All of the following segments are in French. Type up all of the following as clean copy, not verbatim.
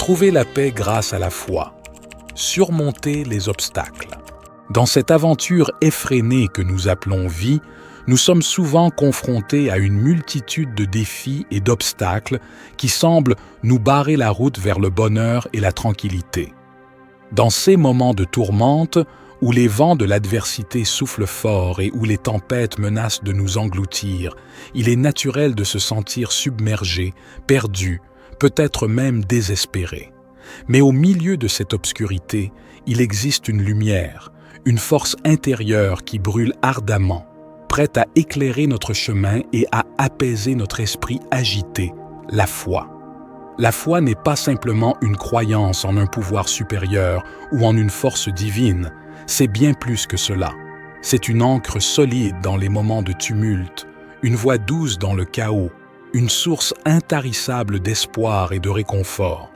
Trouver la paix grâce à la foi. Surmonter les obstacles. Dans cette aventure effrénée que nous appelons vie, nous sommes souvent confrontés à une multitude de défis et d'obstacles qui semblent nous barrer la route vers le bonheur et la tranquillité. Dans ces moments de tourmente, où les vents de l'adversité soufflent fort et où les tempêtes menacent de nous engloutir, il est naturel de se sentir submergé, perdu, peut-être même désespéré. Mais au milieu de cette obscurité, il existe une lumière, une force intérieure qui brûle ardemment, prête à éclairer notre chemin et à apaiser notre esprit agité, la foi. La foi n'est pas simplement une croyance en un pouvoir supérieur ou en une force divine, c'est bien plus que cela. C'est une ancre solide dans les moments de tumulte, une voie douce dans le chaos, une source intarissable d'espoir et de réconfort.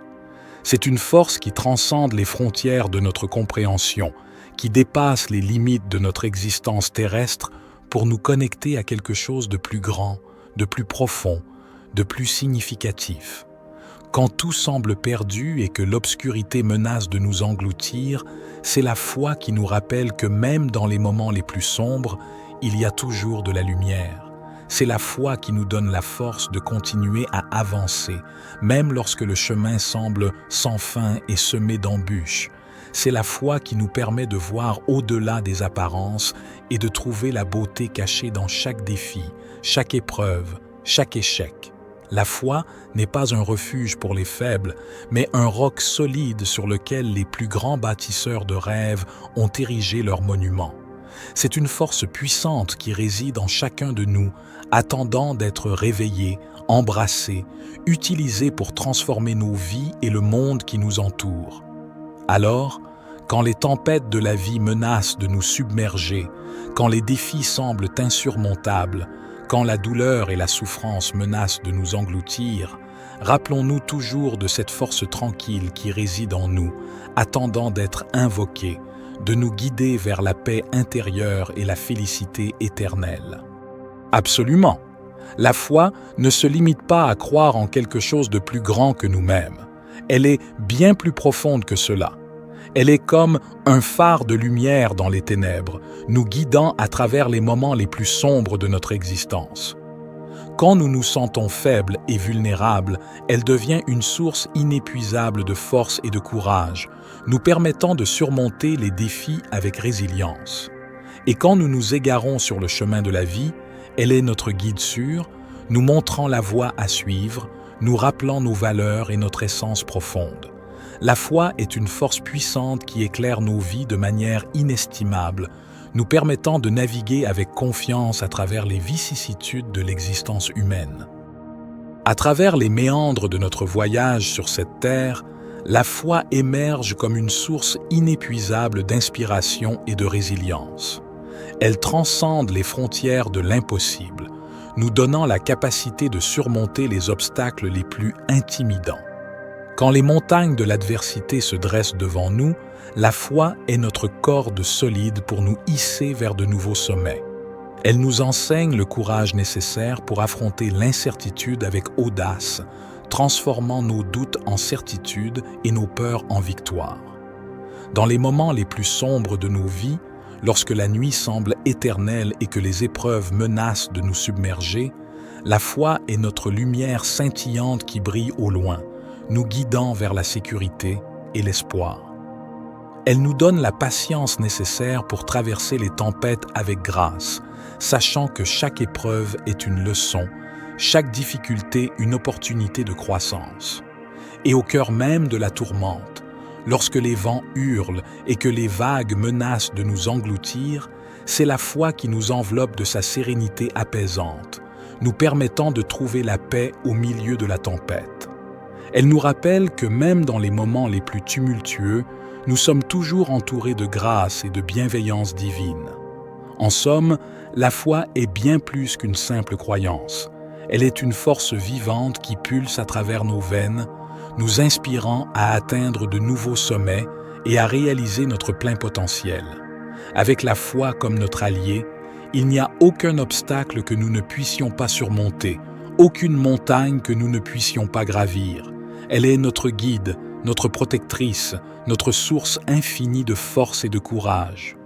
C'est une force qui transcende les frontières de notre compréhension, qui dépasse les limites de notre existence terrestre pour nous connecter à quelque chose de plus grand, de plus profond, de plus significatif. Quand tout semble perdu et que l'obscurité menace de nous engloutir, c'est la foi qui nous rappelle que même dans les moments les plus sombres, il y a toujours de la lumière. C'est la foi qui nous donne la force de continuer à avancer, même lorsque le chemin semble sans fin et semé d'embûches. C'est la foi qui nous permet de voir au-delà des apparences et de trouver la beauté cachée dans chaque défi, chaque épreuve, chaque échec. La foi n'est pas un refuge pour les faibles, mais un roc solide sur lequel les plus grands bâtisseurs de rêves ont érigé leurs monuments. C'est une force puissante qui réside en chacun de nous, attendant d'être réveillée, embrassée, utilisée pour transformer nos vies et le monde qui nous entoure. Alors, quand les tempêtes de la vie menacent de nous submerger, quand les défis semblent insurmontables, quand la douleur et la souffrance menacent de nous engloutir, rappelons-nous toujours de cette force tranquille qui réside en nous, attendant d'être invoquée, de nous guider vers la paix intérieure et la félicité éternelle. Absolument. La foi ne se limite pas à croire en quelque chose de plus grand que nous-mêmes. Elle est bien plus profonde que cela. Elle est comme un phare de lumière dans les ténèbres, nous guidant à travers les moments les plus sombres de notre existence. Quand nous nous sentons faibles et vulnérables, elle devient une source inépuisable de force et de courage, nous permettant de surmonter les défis avec résilience. Et quand nous nous égarons sur le chemin de la vie, elle est notre guide sûr, nous montrant la voie à suivre, nous rappelant nos valeurs et notre essence profonde. La foi est une force puissante qui éclaire nos vies de manière inestimable, nous permettant de naviguer avec confiance à travers les vicissitudes de l'existence humaine. À travers les méandres de notre voyage sur cette terre, la foi émerge comme une source inépuisable d'inspiration et de résilience. Elle transcende les frontières de l'impossible, nous donnant la capacité de surmonter les obstacles les plus intimidants. Quand les montagnes de l'adversité se dressent devant nous, la foi est notre corde solide pour nous hisser vers de nouveaux sommets. Elle nous enseigne le courage nécessaire pour affronter l'incertitude avec audace, transformant nos doutes en certitude et nos peurs en victoire. Dans les moments les plus sombres de nos vies, lorsque la nuit semble éternelle et que les épreuves menacent de nous submerger, la foi est notre lumière scintillante qui brille au loin, nous guidant vers la sécurité et l'espoir. Elle nous donne la patience nécessaire pour traverser les tempêtes avec grâce, sachant que chaque épreuve est une leçon, chaque difficulté une opportunité de croissance. Et au cœur même de la tourmente, lorsque les vents hurlent et que les vagues menacent de nous engloutir, c'est la foi qui nous enveloppe de sa sérénité apaisante, nous permettant de trouver la paix au milieu de la tempête. Elle nous rappelle que même dans les moments les plus tumultueux, nous sommes toujours entourés de grâce et de bienveillance divine. En somme, la foi est bien plus qu'une simple croyance. Elle est une force vivante qui pulse à travers nos veines, nous inspirant à atteindre de nouveaux sommets et à réaliser notre plein potentiel. Avec la foi comme notre allié, il n'y a aucun obstacle que nous ne puissions pas surmonter, aucune montagne que nous ne puissions pas gravir. Elle est notre guide, notre protectrice, notre source infinie de force et de courage.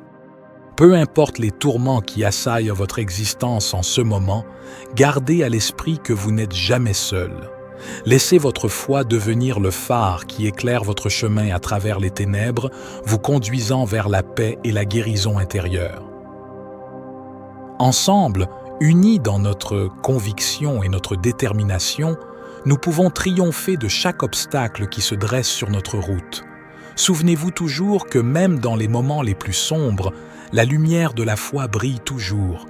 Peu importe les tourments qui assaillent votre existence en ce moment, gardez à l'esprit que vous n'êtes jamais seul. Laissez votre foi devenir le phare qui éclaire votre chemin à travers les ténèbres, vous conduisant vers la paix et la guérison intérieure. Ensemble, unis dans notre conviction et notre détermination, nous pouvons triompher de chaque obstacle qui se dresse sur notre route. Souvenez-vous toujours que même dans les moments les plus sombres, la lumière de la foi brille toujours,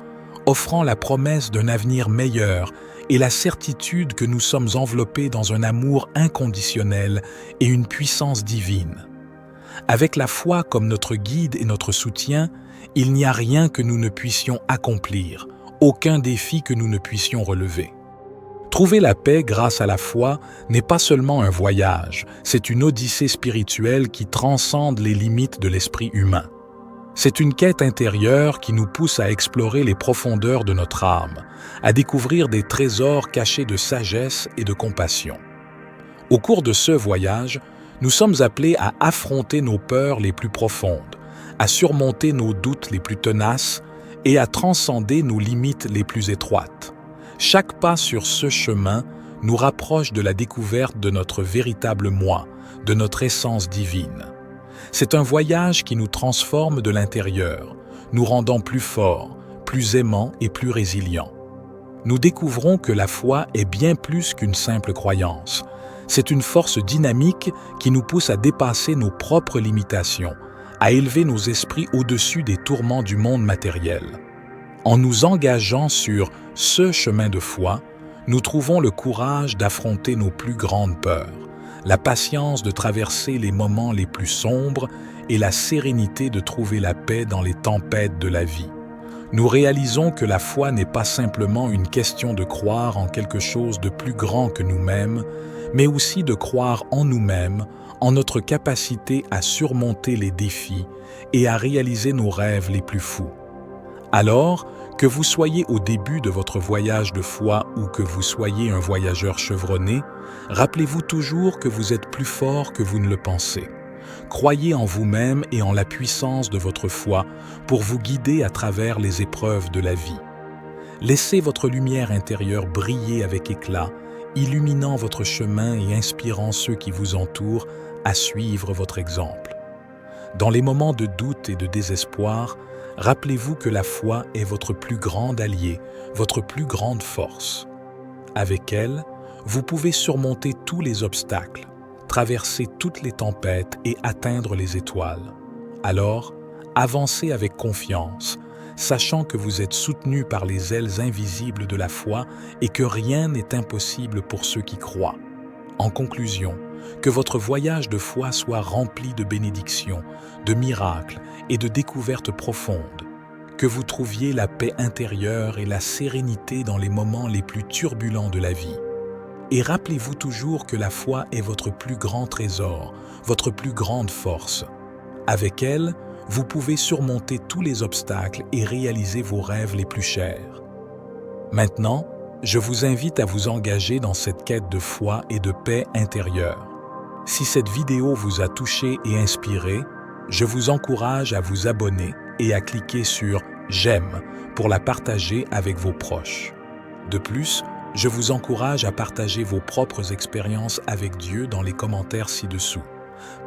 offrant la promesse d'un avenir meilleur et la certitude que nous sommes enveloppés dans un amour inconditionnel et une puissance divine. Avec la foi comme notre guide et notre soutien, il n'y a rien que nous ne puissions accomplir, aucun défi que nous ne puissions relever. Trouver la paix grâce à la foi n'est pas seulement un voyage, c'est une odyssée spirituelle qui transcende les limites de l'esprit humain. C'est une quête intérieure qui nous pousse à explorer les profondeurs de notre âme, à découvrir des trésors cachés de sagesse et de compassion. Au cours de ce voyage, nous sommes appelés à affronter nos peurs les plus profondes, à surmonter nos doutes les plus tenaces et à transcender nos limites les plus étroites. Chaque pas sur ce chemin nous rapproche de la découverte de notre véritable moi, de notre essence divine. C'est un voyage qui nous transforme de l'intérieur, nous rendant plus forts, plus aimants et plus résilients. Nous découvrons que la foi est bien plus qu'une simple croyance. C'est une force dynamique qui nous pousse à dépasser nos propres limitations, à élever nos esprits au-dessus des tourments du monde matériel. En nous engageant sur ce chemin de foi, nous trouvons le courage d'affronter nos plus grandes peurs, la patience de traverser les moments les plus sombres et la sérénité de trouver la paix dans les tempêtes de la vie. Nous réalisons que la foi n'est pas simplement une question de croire en quelque chose de plus grand que nous-mêmes, mais aussi de croire en nous-mêmes, en notre capacité à surmonter les défis et à réaliser nos rêves les plus fous. Alors, que vous soyez au début de votre voyage de foi ou que vous soyez un voyageur chevronné, rappelez-vous toujours que vous êtes plus fort que vous ne le pensez. Croyez en vous-même et en la puissance de votre foi pour vous guider à travers les épreuves de la vie. Laissez votre lumière intérieure briller avec éclat, illuminant votre chemin et inspirant ceux qui vous entourent à suivre votre exemple. Dans les moments de doute et de désespoir, rappelez-vous que la foi est votre plus grand allié, votre plus grande force. Avec elle, vous pouvez surmonter tous les obstacles, traverser toutes les tempêtes et atteindre les étoiles. Alors, avancez avec confiance, sachant que vous êtes soutenu par les ailes invisibles de la foi et que rien n'est impossible pour ceux qui croient. En conclusion, que votre voyage de foi soit rempli de bénédictions, de miracles et de découvertes profondes. Que vous trouviez la paix intérieure et la sérénité dans les moments les plus turbulents de la vie. Et rappelez-vous toujours que la foi est votre plus grand trésor, votre plus grande force. Avec elle, vous pouvez surmonter tous les obstacles et réaliser vos rêves les plus chers. Maintenant, je vous invite à vous engager dans cette quête de foi et de paix intérieure. Si cette vidéo vous a touché et inspiré, je vous encourage à vous abonner et à cliquer sur « J'aime » pour la partager avec vos proches. De plus, je vous encourage à partager vos propres expériences avec Dieu dans les commentaires ci-dessous.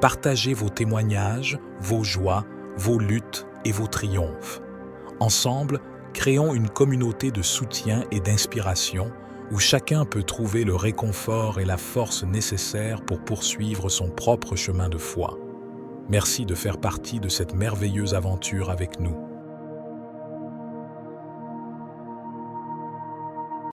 Partagez vos témoignages, vos joies, vos luttes et vos triomphes. Ensemble, créons une communauté de soutien et d'inspiration où chacun peut trouver le réconfort et la force nécessaires pour poursuivre son propre chemin de foi. Merci de faire partie de cette merveilleuse aventure avec nous.